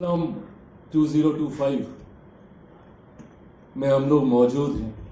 हम 2025 में हम लोग मौजूद हैं।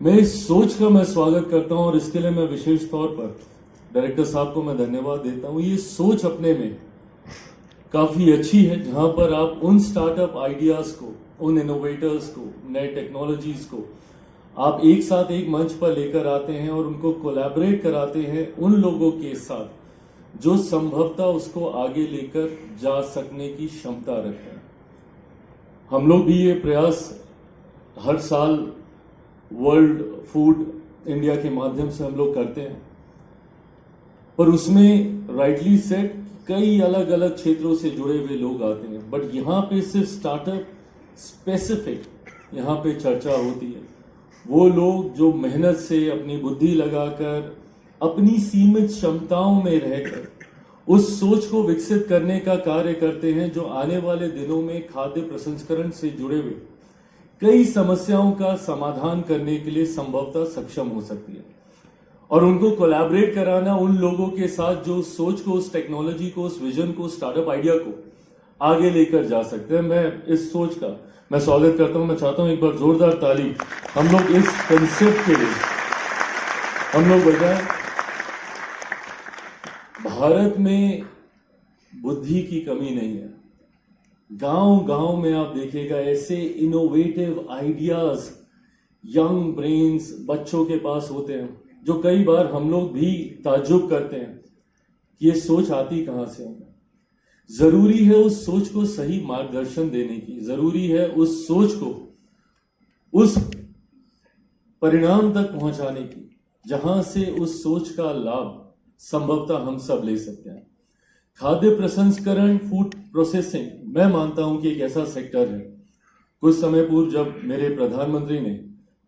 मैं इस सोच का मैं स्वागत करता हूं और इसके लिए मैं विशेष तौर पर डायरेक्टर साहब को मैं धन्यवाद देता हूं। ये सोच अपने में काफी अच्छी है, जहां पर आप उन स्टार्टअप आइडियाज को, उन इनोवेटर्स को, नए टेक्नोलॉजीज को आप एक साथ एक मंच पर लेकर आते हैं और उनको कोलैबोरेट कराते हैं उन लोगों के साथ जो संभवतः उसको आगे लेकर जा सकने की क्षमता रखते हैं। हम लोग भी ये प्रयास हर साल वर्ल्ड फूड इंडिया के माध्यम से हम लोग करते हैं, पर उसमें राइटली सेट कई अलग अलग क्षेत्रों से जुड़े हुए लोग आते हैं, बट यहाँ पे सिर्फ स्टार्टअप स्पेसिफिक यहाँ पे चर्चा होती है। वो लोग जो मेहनत से अपनी बुद्धि लगाकर अपनी सीमित क्षमताओं में रहकर उस सोच को विकसित करने का कार्य करते हैं, जो आने वाले दिनों में खाद्य प्रसंस्करण से जुड़े हुए कई समस्याओं का समाधान करने के लिए संभवतः सक्षम हो सकती है। और उनको कोलैबोरेट कराना उन लोगों के साथ जो उस सोच को, उस टेक्नोलॉजी को, उस विजन को, स्टार्टअप आइडिया को आगे लेकर जा सकते हैं। मैं इस सोच का मैं स्वागत करता हूं। मैं चाहता हूं एक बार जोरदार ताली हम लोग इस कंसेप्ट के लिए हम लोग बजाएं। भारत में बुद्धि की कमी नहीं है। गांव गांव में आप देखिएगा ऐसे इनोवेटिव आइडियाज, यंग ब्रेन्स बच्चों के पास होते हैं, जो कई बार हम लोग भी ताज्जुब करते हैं कि ये सोच आती कहां से है। जरूरी है उस सोच को सही मार्गदर्शन देने की, जरूरी है उस सोच को उस परिणाम तक पहुंचाने की जहां से उस सोच का लाभ संभवतः हम सब ले सकते हैं। खाद्य प्रसंस्करण, फूड प्रोसेसिंग, मैं मानता हूं कि एक ऐसा सेक्टर है। कुछ समय पूर्व जब मेरे प्रधानमंत्री ने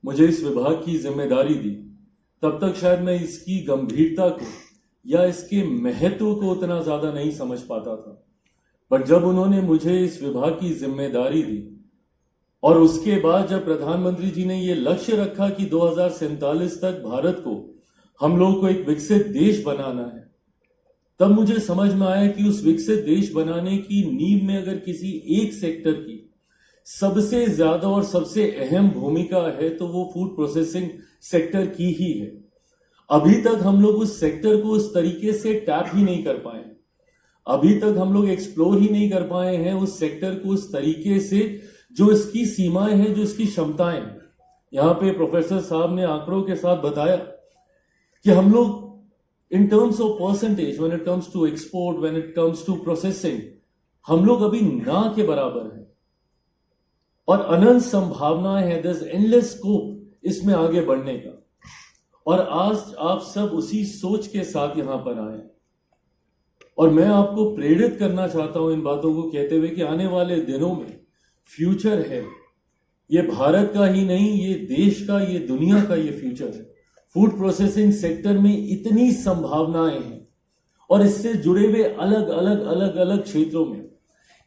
मुझे इस विभाग की जिम्मेदारी दी, तब तक शायद मैं इसकी गंभीरता को या इसके महत्व को उतना ज्यादा नहीं समझ पाता था। पर जब उन्होंने मुझे इस विभाग की जिम्मेदारी दी और उसके बाद जब प्रधानमंत्री जी ने ये लक्ष्य रखा कि 2047 तक भारत को, हम लोग को एक विकसित देश बनाना है, तब मुझे समझ में आया कि उस विकसित देश बनाने की नींव में अगर किसी एक सेक्टर की सबसे ज्यादा और सबसे अहम भूमिका है तो वो फूड प्रोसेसिंग सेक्टर की ही है। अभी तक हम लोग उस सेक्टर को उस तरीके से टैप ही नहीं कर पाए, अभी तक हम लोग एक्सप्लोर ही नहीं कर पाए हैं उस सेक्टर को उस तरीके से जो इसकी सीमाएं हैं, जो इसकी क्षमताएं। यहां पे प्रोफेसर साहब ने आंकड़ों के साथ बताया कि हम लोग in terms of percentage, when it comes to export, when it comes to processing, हम लोग अभी ना के बराबर हैं और अनंत संभावनाएं हैं। देयर इज एंडलेस स्कोप इसमें आगे बढ़ने का। और आज आप सब उसी सोच के साथ यहां पर आए और मैं आपको प्रेरित करना चाहता हूं इन बातों को कहते हुए कि आने वाले दिनों में फ्यूचर है, ये भारत का ही नहीं, ये देश का, ये दुनिया का ये फ्यूचर है। फूड प्रोसेसिंग सेक्टर में इतनी संभावनाएं हैं और इससे जुड़े हुए अलग अलग अलग अलग क्षेत्रों में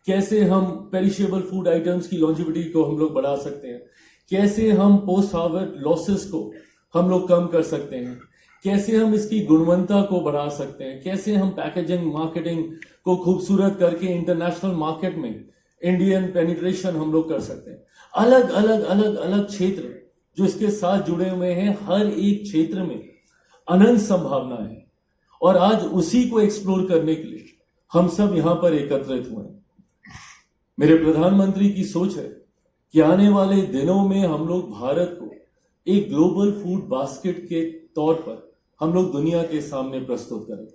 कैसे हम पेरिशेबल फूड आइटम्स की लॉन्जिविटी को हम लोग बढ़ा सकते हैं, कैसे हम पोस्ट हार्वेस्ट लॉसेस को हम लोग कम कर सकते हैं, कैसे हम इसकी गुणवत्ता को बढ़ा सकते हैं, कैसे हम पैकेजिंग मार्केटिंग को खूबसूरत करके इंटरनेशनल मार्केट में इंडियन पेनिट्रेशन हम लोग कर सकते हैं। अलग अलग अलग अलग क्षेत्र जो इसके साथ जुड़े हुए हैं, हर एक क्षेत्र में अनंत संभावना है और आज उसी को एक्सप्लोर करने के लिए हम सब यहां पर एकत्रित हुए हैं। मेरे प्रधानमंत्री की सोच है कि आने वाले दिनों में हम लोग भारत को एक ग्लोबल फूड बास्केट के तौर पर हम लोग दुनिया के सामने प्रस्तुत करें।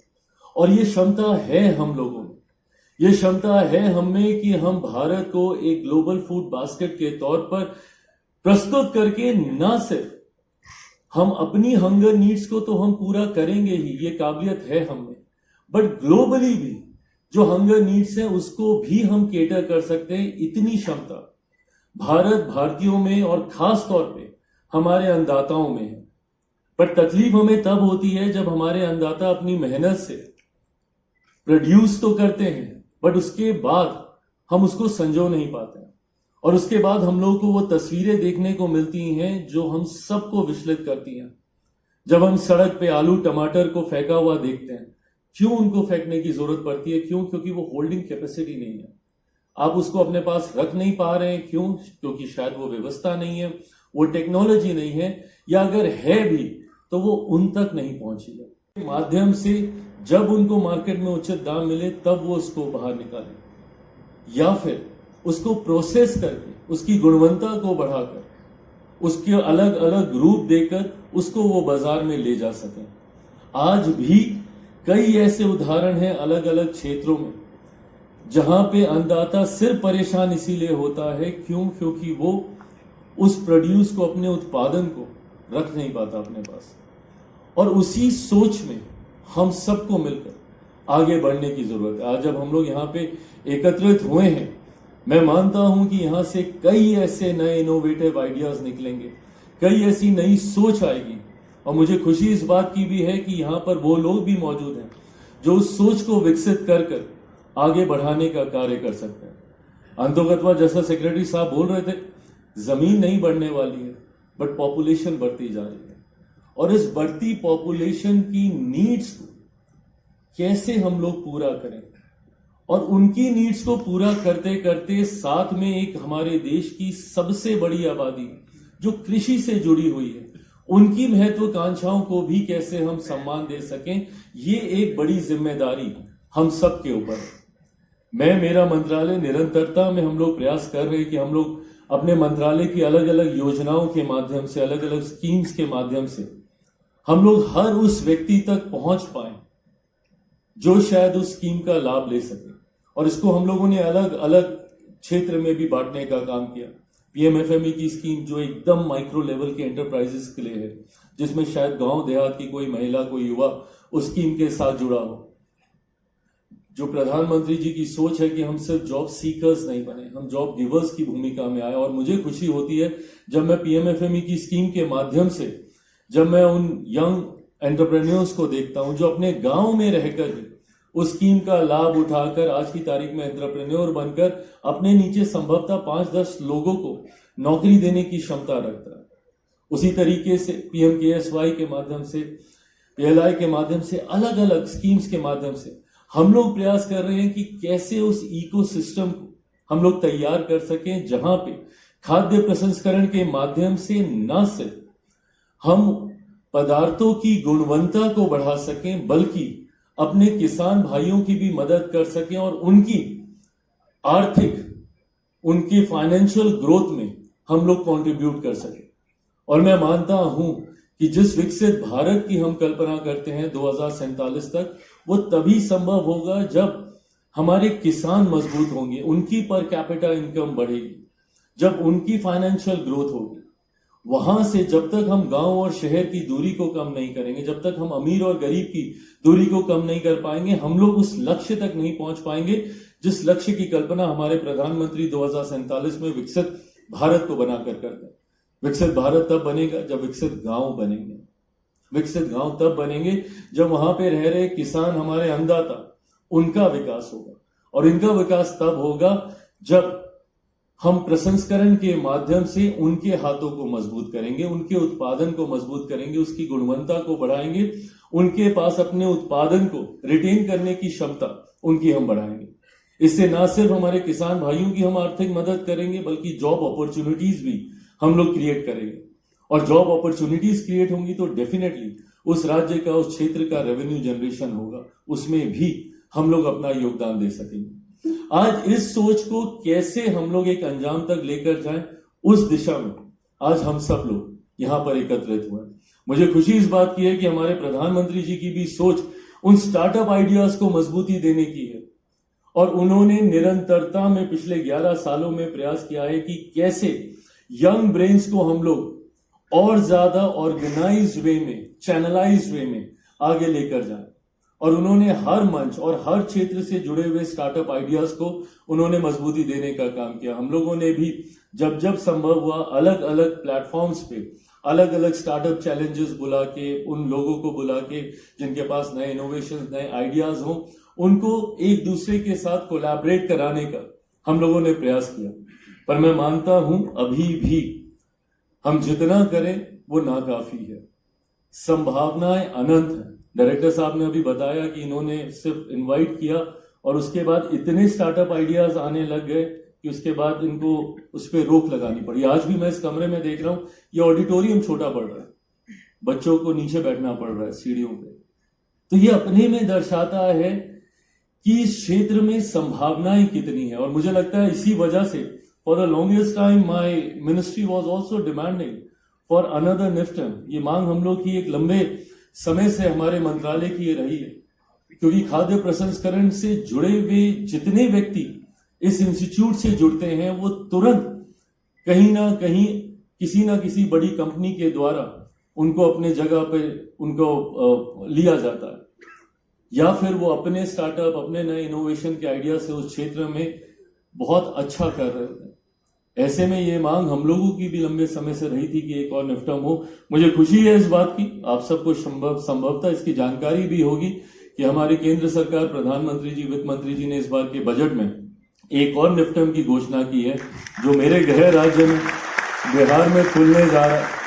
और ये क्षमता है हम लोगों में, ये क्षमता है हमें कि हम भारत को एक ग्लोबल फूड बास्केट के तौर पर प्रस्तुत करके ना सिर्फ हम अपनी हंगर नीड्स को तो हम पूरा करेंगे ही, ये काबिलियत है हमें, बट ग्लोबली भी जो हंगर नीड्स हैं उसको भी हम केटर कर सकते हैं। इतनी क्षमता भारत भारतीयों में और खास तौर पे हमारे अन्नदाताओं में है। पर तकलीफ हमें तब होती है जब हमारे अन्नदाता अपनी मेहनत से प्रोड्यूस तो करते हैं, बट उसके बाद हम उसको संजो नहीं पाते हैं और उसके बाद हम लोगों को वो तस्वीरें देखने को मिलती हैं जो हम सबको विचलित करती हैं। जब हम सड़क पे आलू टमाटर को फेंका हुआ देखते हैं, क्यों उनको फेंकने की जरूरत पड़ती है? क्यों? क्योंकि वो होल्डिंग कैपेसिटी नहीं है। आप उसको अपने पास रख नहीं पा रहे हैं, क्यों? क्योंकि शायद वो व्यवस्था नहीं है, वो टेक्नोलॉजी नहीं है, या अगर है भी तो वो उन तक नहीं पहुंची है। माध्यम से जब उनको मार्केट में उचित दाम मिले तब वो उसको बाहर निकालें, या फिर उसको प्रोसेस करके उसकी गुणवत्ता को बढ़ाकर उसके अलग अलग रूप देकर उसको वो बाजार में ले जा सकें। आज भी कई ऐसे उदाहरण हैं अलग अलग क्षेत्रों में जहां पे अन्नदाता सिर्फ परेशान इसीलिए होता है, क्योंकि वो उस प्रोड्यूस को, अपने उत्पादन को रख नहीं पाता अपने पास। और उसी सोच में हम सबको मिलकर आगे बढ़ने की जरूरत है। आज जब हम लोग यहाँ पे एकत्रित हुए हैं, मैं मानता हूं कि यहां से कई ऐसे नए इनोवेटिव आइडियाज निकलेंगे, कई ऐसी नई सोच आएगी। और मुझे खुशी इस बात की भी है कि यहां पर वो लोग भी मौजूद हैं जो उस सोच को विकसित कर कर आगे बढ़ाने का कार्य कर सकते हैं। अंतोगत्वा जैसा सेक्रेटरी साहब बोल रहे थे, जमीन नहीं बढ़ने वाली है, बट पॉपुलेशन बढ़ती जा रही है। और इस बढ़ती पॉपुलेशन की नीड्स को कैसे हम लोग पूरा करें, और उनकी नीड्स को पूरा करते करते साथ में एक हमारे देश की सबसे बड़ी आबादी जो कृषि से जुड़ी हुई है, उनकी महत्वाकांक्षाओं को भी कैसे हम सम्मान दे सकें, ये एक बड़ी जिम्मेदारी हम सब के ऊपर है। मेरा मंत्रालय निरंतरता में हम लोग प्रयास कर रहे हैं कि हम लोग अपने मंत्रालय की अलग अलग योजनाओं के माध्यम से, अलग अलग स्कीम्स के माध्यम से हम लोग हर उस व्यक्ति तक पहुंच पाए जो शायद उस स्कीम का लाभ ले सके। और इसको हम लोगों ने अलग अलग क्षेत्र में भी बांटने का काम किया। पीएमएफएमई की स्कीम जो एकदम माइक्रो लेवल के एंटरप्राइजेस के लिए है, जिसमें शायद गांव देहात की कोई महिला, कोई युवा उस स्कीम के साथ जुड़ा हो। जो प्रधानमंत्री जी की सोच है कि हम सिर्फ जॉब सीकर्स नहीं बने, हम जॉब गिवर्स की भूमिका में आए। और मुझे खुशी होती है जब मैं पीएमएफएमई की स्कीम के माध्यम से जब मैं उन यंग एंटरप्रेन्योर्स को देखता हूं जो अपने गांव में रहकर भी उस स्कीम का लाभ उठाकर आज की तारीख में एंटरप्रेन्योर बनकर अपने नीचे संभवतः 5-10 लोगों को नौकरी देने की क्षमता रखता है। उसी तरीके से पीएमकेएसवाई के माध्यम से, पीएलआई के माध्यम से, अलग अलग स्कीम्स के माध्यम से हम लोग प्रयास कर रहे हैं कि कैसे उस इकोसिस्टम को हम लोग तैयार कर सकें जहां पे खाद्य प्रसंस्करण के माध्यम से न सिर्फ हम पदार्थों की गुणवत्ता को बढ़ा सकें, बल्कि अपने किसान भाइयों की भी मदद कर सकें और उनकी आर्थिक, उनकी फाइनेंशियल ग्रोथ में हम लोग कंट्रीब्यूट कर सकें। और मैं मानता हूं कि जिस विकसित भारत की हम कल्पना करते हैं 2047 तक, वो तभी संभव होगा जब हमारे किसान मजबूत होंगे, उनकी पर कैपिटा इनकम बढ़ेगी, जब उनकी फाइनेंशियल ग्रोथ होगी। वहां से जब तक हम गांव और शहर की दूरी को कम नहीं करेंगे, जब तक हम अमीर और गरीब की दूरी को कम नहीं कर पाएंगे, हम लोग उस लक्ष्य तक नहीं पहुंच पाएंगे जिस लक्ष्य की कल्पना हमारे प्रधानमंत्री 2047 में विकसित भारत को बनाकर करते हैं। विकसित भारत तब बनेगा जब विकसित गांव बनेंगे। विकसित गांव तब बनेंगे जब वहां पे रह रहे किसान, हमारे अन्नदाता, उनका विकास होगा। और इनका विकास तब होगा जब हम प्रसंस्करण के माध्यम से उनके हाथों को मजबूत करेंगे, उनके उत्पादन को मजबूत करेंगे, उसकी गुणवत्ता को बढ़ाएंगे, उनके पास अपने उत्पादन को रिटेन करने की क्षमता उनकी हम बढ़ाएंगे। इससे ना सिर्फ हमारे किसान भाइयों की हम आर्थिक मदद करेंगे, बल्कि जॉब अपॉर्चुनिटीज भी हम लोग क्रिएट करेंगे। और जॉब अपॉर्चुनिटीज क्रिएट होंगी तो डेफिनेटली उस राज्य का, उस क्षेत्र का रेवेन्यू जनरेशन होगा, उसमें भी हम लोग अपना योगदान दे सकेंगे। आज इस सोच को कैसे हम लोग एक अंजाम तक लेकर जाएं, उस दिशा में आज हम सब लोग यहां पर एकत्रित हुए। मुझे खुशी इस बात की है कि हमारे प्रधानमंत्री जी की भी सोच उन स्टार्टअप आइडियाज को मजबूती देने की है। और उन्होंने निरंतरता में पिछले 11 सालों में प्रयास किया है कि कैसे यंग ब्रेन्स को हम लोग और ज्यादा ऑर्गेनाइज्ड वे में, चैनलाइज्ड वे में आगे लेकर जाएं। और उन्होंने हर मंच और हर क्षेत्र से जुड़े हुए स्टार्टअप आइडियाज को उन्होंने मजबूती देने का काम किया। हम लोगों ने भी जब जब संभव हुआ अलग अलग प्लेटफॉर्म्स पे अलग अलग स्टार्टअप चैलेंजेस बुला के, उन लोगों को बुला के जिनके पास नए इनोवेशन, नए आइडियाज हों, उनको एक दूसरे के साथ कोलैबोरेट कराने का हम लोगों ने प्रयास किया। पर मैं मानता हूं अभी भी हम जितना करें वो नाकाफी है। संभावनाएं अनंत हैं। डायरेक्टर साहब ने अभी बताया कि इन्होंने सिर्फ इनवाइट किया और उसके बाद इतने स्टार्टअप आइडियाज आने लग गए कि उसके बाद इनको उस पर रोक लगानी पड़ी। आज भी मैं इस कमरे में देख रहा हूं, ये ऑडिटोरियम छोटा पड़ रहा है, बच्चों को नीचे बैठना पड़ रहा है सीढ़ियों पे। तो ये अपने में दर्शाता है कि इस क्षेत्र में संभावनाएं कितनी है। और मुझे लगता है इसी वजह से for the longest time my ministry was also demanding for another NIFTEM. ये मांग हम लोग की एक लंबे समय से हमारे मंत्रालय की ये रही है, क्योंकि खाद्य प्रसंस्करण से जुड़े हुए जितने व्यक्ति इस इंस्टीट्यूट से जुड़ते हैं वो तुरंत कहीं ना कहीं किसी ना किसी बड़ी कंपनी के द्वारा उनको अपने जगह पे उनको लिया जाता है, या फिर वो अपने स्टार्टअप अपने नए इनोवेशन के आइडिया से उस क्षेत्र में बहुत अच्छा कर रहे होते हैं। ऐसे में ये मांग हम लोगों की भी लंबे समय से रही थी कि एक और निफ्टम हो। मुझे खुशी है इस बात की, आप सबको संभवतः इसकी जानकारी भी होगी कि हमारी केंद्र सरकार, प्रधानमंत्री जी, वित्त मंत्री जी ने इस बार के बजट में एक और निफ्टम की घोषणा की है, जो मेरे गृह राज्य में बिहार में खुलने जा रहा है।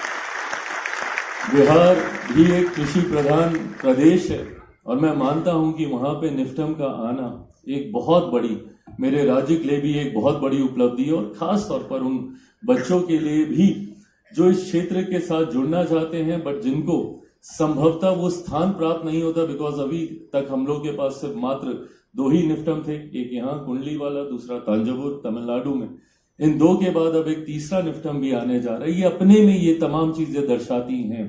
बिहार भी एक कृषि प्रधान प्रदेश है और मैं मानता हूं कि वहां पे निफ्टम का आना एक बहुत बड़ी, मेरे राज्य के लिए भी एक बहुत बड़ी उपलब्धि है, और खास तौर पर उन बच्चों के लिए भी जो इस क्षेत्र के साथ जुड़ना चाहते हैं बट जिनको संभवतः वो स्थान प्राप्त नहीं होता, बिकॉज अभी तक हम लोग के पास सिर्फ मात्र 2 ही निफ्टम थे, एक यहाँ कुंडली वाला, दूसरा तांजावुर तमिलनाडु में। इन 2 के बाद अब एक तीसरा निफ्टम भी आने जा रहा है। ये अपने में ये तमाम चीजें दर्शाती हैं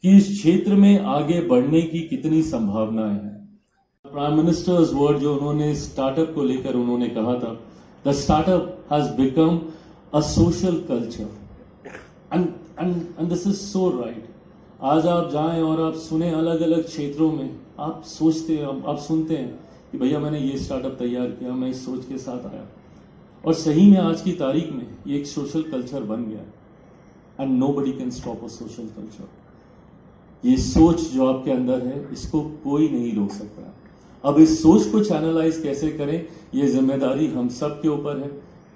कि इस क्षेत्र में आगे बढ़ने की कितनी संभावनाएं हैं। प्राइम मिनिस्टर्स वर्ड जो उन्होंने स्टार्टअप को लेकर उन्होंने कहा था, the startup has become a social culture and this is so right. आज आप जाएं और आप सुने अलग अलग क्षेत्रों में, आप सोचते हैं, आप सुनते हैं कि भैया मैंने ये स्टार्टअप तैयार किया, मैं इस सोच के साथ आया, और सही में आज की तारीख में ये एक सोशल कल्चर बन गया है। And nobody can stop a social culture. ये सोच जो आपके अंदर है, इसको कोई नहीं रोक सकता। अब इस सोच को चैनलाइज कैसे करें, ये जिम्मेदारी हम सब के ऊपर है,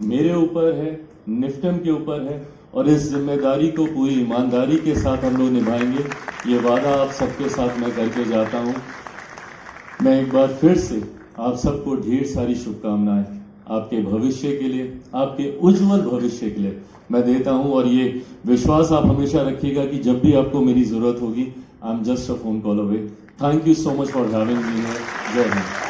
मेरे ऊपर है, निफ्टम के ऊपर है, और इस जिम्मेदारी को पूरी ईमानदारी के साथ हम लोग निभाएंगे। ये वादा आप सबके साथ मैं करके जाता हूं। मैं एक बार फिर से आप सबको ढेर सारी शुभकामनाएं आपके भविष्य के लिए, आपके उज्जवल भविष्य के लिए मैं देता हूं, और ये विश्वास आप हमेशा रखिएगा कि जब भी आपको मेरी जरूरत होगी, I am just a phone call away. Thank you so much for having me here. जय हिंद।